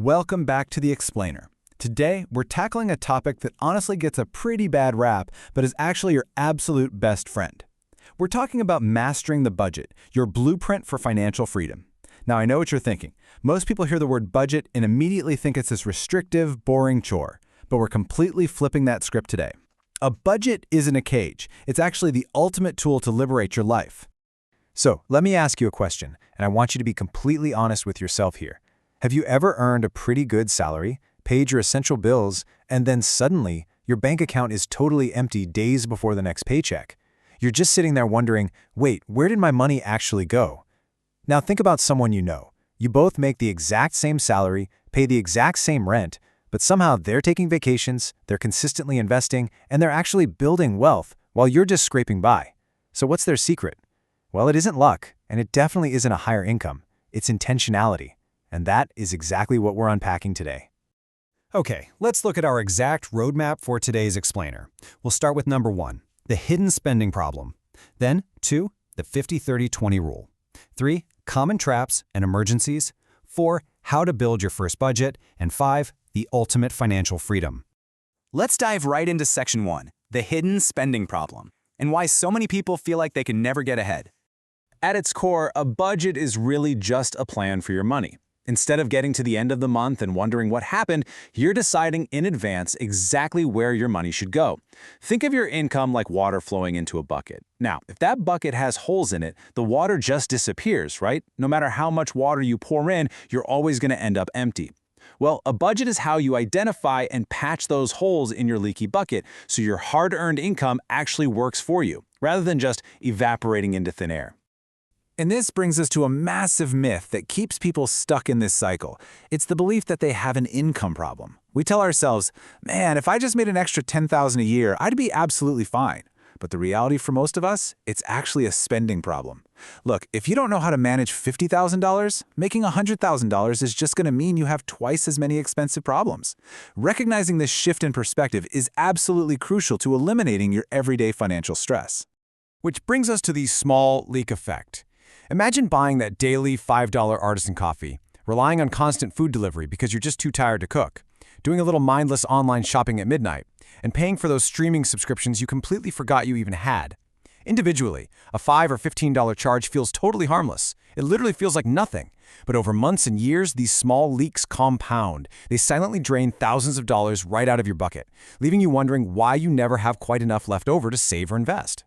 Welcome back to The Explainer. Today, we're tackling a topic that honestly gets a pretty bad rap, but is actually your absolute best friend. We're talking about mastering the budget, your blueprint for financial freedom. Now, I know what you're thinking. Most people hear the word budget and immediately think it's this restrictive, boring chore. But we're completely flipping that script today. A budget isn't a cage. It's actually the ultimate tool to liberate your life. So, let me ask you a question, and I want you to be completely honest with yourself here. Have you ever earned a pretty good salary, paid your essential bills, and then suddenly your bank account is totally empty days before the next paycheck? You're just sitting there wondering, wait, where did my money actually go? Now think about someone you know. You both make the exact same salary, pay the exact same rent, but somehow they're taking vacations, they're consistently investing, and they're actually building wealth while you're just scraping by. So what's their secret? Well, it isn't luck, and it definitely isn't a higher income. It's intentionality. And that is exactly what we're unpacking today. Okay, let's look at our exact roadmap for today's explainer. We'll start with number 1, the hidden spending problem. Then 2, the 50-30-20 rule. 3, common traps and emergencies. 4, how to build your first budget. And 5, the ultimate financial freedom. Let's dive right into section 1, the hidden spending problem, and why so many people feel like they can never get ahead. At its core, a budget is really just a plan for your money. Instead of getting to the end of the month and wondering what happened, you're deciding in advance exactly where your money should go. Think of your income like water flowing into a bucket. Now, if that bucket has holes in it, the water just disappears, right? No matter how much water you pour in, you're always going to end up empty. Well, a budget is how you identify and patch those holes in your leaky bucket so your hard-earned income actually works for you, rather than just evaporating into thin air. And this brings us to a massive myth that keeps people stuck in this cycle. It's the belief that they have an income problem. We tell ourselves, man, if I just made an extra $10,000 a year, I'd be absolutely fine. But the reality for most of us, it's actually a spending problem. Look, if you don't know how to manage $50,000, making $100,000 is just going to mean you have twice as many expensive problems. Recognizing this shift in perspective is absolutely crucial to eliminating your everyday financial stress. Which brings us to the small leak effect. Imagine buying that daily $5 artisan coffee, relying on constant food delivery because you're just too tired to cook, doing a little mindless online shopping at midnight, and paying for those streaming subscriptions you completely forgot you even had. Individually, a $5 or $15 charge feels totally harmless. It literally feels like nothing. But over months and years, these small leaks compound. They silently drain thousands of dollars right out of your bucket, leaving you wondering why you never have quite enough left over to save or invest.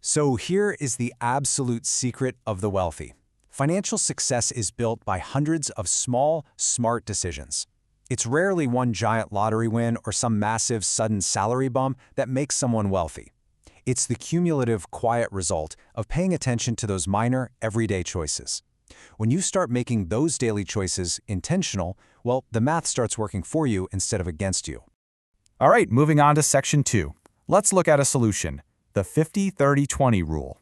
So here is the absolute secret of the wealthy. Financial success is built by hundreds of small, smart decisions. It's rarely one giant lottery win or some massive, sudden salary bump that makes someone wealthy. It's the cumulative, quiet result of paying attention to those minor, everyday choices. When you start making those daily choices intentional, well, the math starts working for you instead of against you. All right, moving on to section 2. Let's look at a solution. The 50-30-20 rule.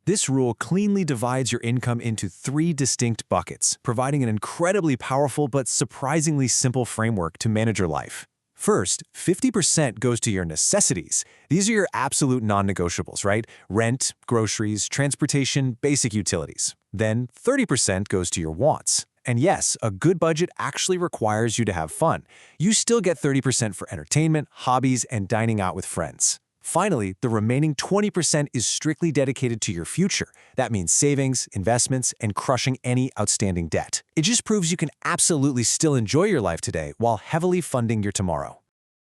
This rule cleanly divides your income into 3 distinct buckets, providing an incredibly powerful but surprisingly simple framework to manage your life. First, 50% goes to your necessities. These are your absolute non-negotiables, right? Rent, groceries, transportation, basic utilities. Then 30% goes to your wants. And yes, a good budget actually requires you to have fun. You still get 30% for entertainment, hobbies, and dining out with friends. Finally, the remaining 20% is strictly dedicated to your future. That means savings, investments, and crushing any outstanding debt. It just proves you can absolutely still enjoy your life today while heavily funding your tomorrow.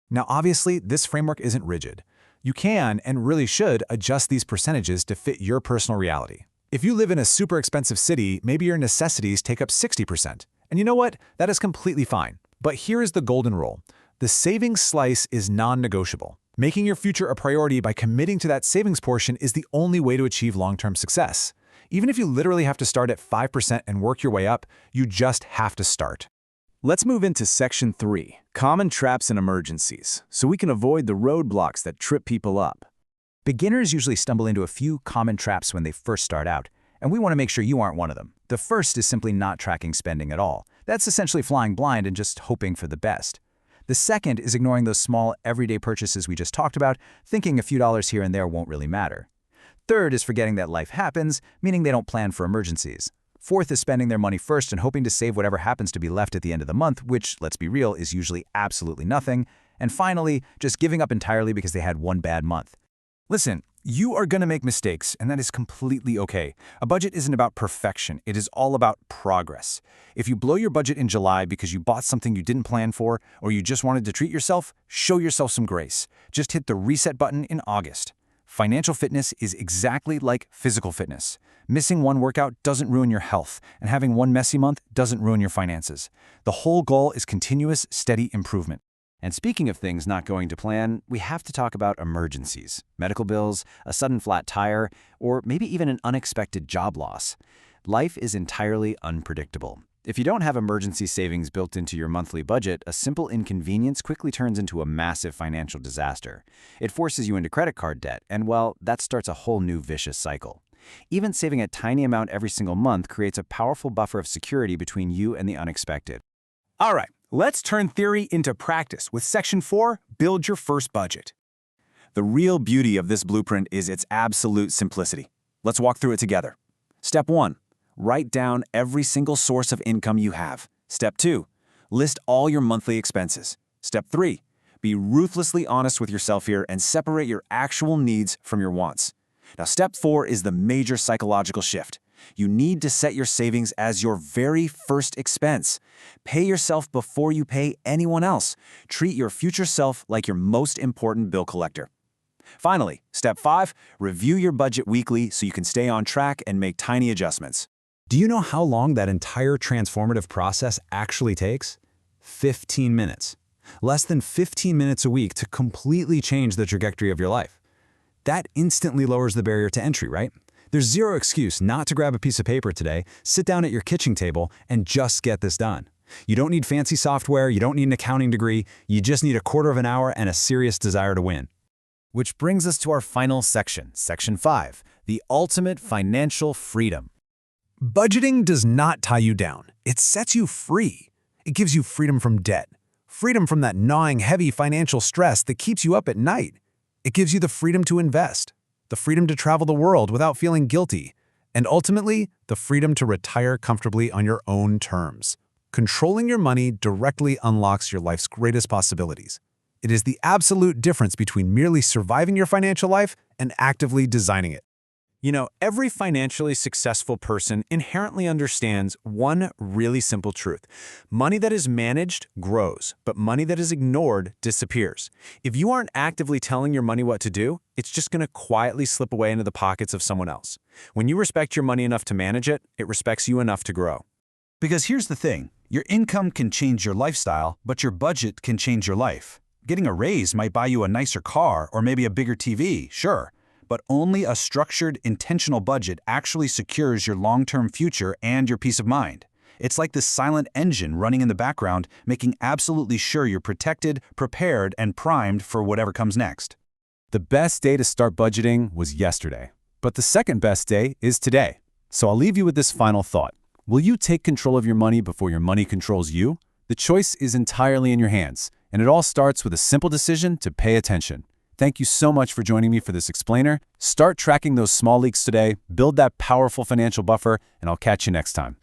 Now, obviously, this framework isn't rigid. You can and really should adjust these percentages to fit your personal reality. If you live in a super expensive city, maybe your necessities take up 60%. And you know what? That is completely fine. But here is the golden rule. The savings slice is non-negotiable. Making your future a priority by committing to that savings portion is the only way to achieve long-term success. Even if you literally have to start at 5% and work your way up, you just have to start. Let's move into section 3, common traps and emergencies, so we can avoid the roadblocks that trip people up. Beginners usually stumble into a few common traps when they first start out, and we want to make sure you aren't one of them. The first is simply not tracking spending at all. That's essentially flying blind and just hoping for the best. The second is ignoring those small, everyday purchases we just talked about, thinking a few dollars here and there won't really matter. Third is forgetting that life happens, meaning they don't plan for emergencies. Fourth is spending their money first and hoping to save whatever happens to be left at the end of the month, which, let's be real, is usually absolutely nothing. And finally, just giving up entirely because they had one bad month. Listen, you are going to make mistakes, and that is completely okay. A budget isn't about perfection. It is all about progress. If you blow your budget in July because you bought something you didn't plan for, or you just wanted to treat yourself, show yourself some grace. Just hit the reset button in August. Financial fitness is exactly like physical fitness. Missing one workout doesn't ruin your health, and having one messy month doesn't ruin your finances. The whole goal is continuous, steady improvement. And speaking of things not going to plan, we have to talk about emergencies, medical bills, a sudden flat tire, or maybe even an unexpected job loss. Life is entirely unpredictable. If you don't have emergency savings built into your monthly budget, a simple inconvenience quickly turns into a massive financial disaster. It forces you into credit card debt, and well, that starts a whole new vicious cycle. Even saving a tiny amount every single month creates a powerful buffer of security between you and the unexpected. All right, let's turn theory into practice with Section 4, Build Your First Budget. The real beauty of this blueprint is its absolute simplicity. Let's walk through it together. Step 1. Write down every single source of income you have. Step 2. List all your monthly expenses. Step 3. Be ruthlessly honest with yourself here and separate your actual needs from your wants. Now, Step 4 is the major psychological shift. You need to set your savings as your very first expense. Pay yourself before you pay anyone else. Treat your future self like your most important bill collector. Finally, Step 5, review your budget weekly so you can stay on track and make tiny adjustments. Do you know how long that entire transformative process actually takes? 15 minutes. Less than 15 minutes a week to completely change the trajectory of your life. That instantly lowers the barrier to entry, right? There's zero excuse not to grab a piece of paper today, sit down at your kitchen table, and just get this done. You don't need fancy software, you don't need an accounting degree, you just need a quarter of an hour and a serious desire to win. Which brings us to our final section, Section 5, the ultimate financial freedom. Budgeting does not tie you down. It sets you free. It gives you freedom from debt, freedom from that gnawing, heavy financial stress that keeps you up at night. It gives you the freedom to invest, the freedom to travel the world without feeling guilty, and ultimately, the freedom to retire comfortably on your own terms. Controlling your money directly unlocks your life's greatest possibilities. It is the absolute difference between merely surviving your financial life and actively designing it. You know, every financially successful person inherently understands one really simple truth. Money that is managed grows, but money that is ignored disappears. If you aren't actively telling your money what to do, it's just going to quietly slip away into the pockets of someone else. When you respect your money enough to manage it, it respects you enough to grow. Because here's the thing, your income can change your lifestyle, but your budget can change your life. Getting a raise might buy you a nicer car or maybe a bigger TV, sure. But only a structured, intentional budget actually secures your long-term future and your peace of mind. It's like this silent engine running in the background, making absolutely sure you're protected, prepared, and primed for whatever comes next. The best day to start budgeting was yesterday, but the second best day is today. So I'll leave you with this final thought. Will you take control of your money before your money controls you? The choice is entirely in your hands, and it all starts with a simple decision to pay attention. Thank you so much for joining me for this explainer. Start tracking those small leaks today, build that powerful financial buffer, and I'll catch you next time.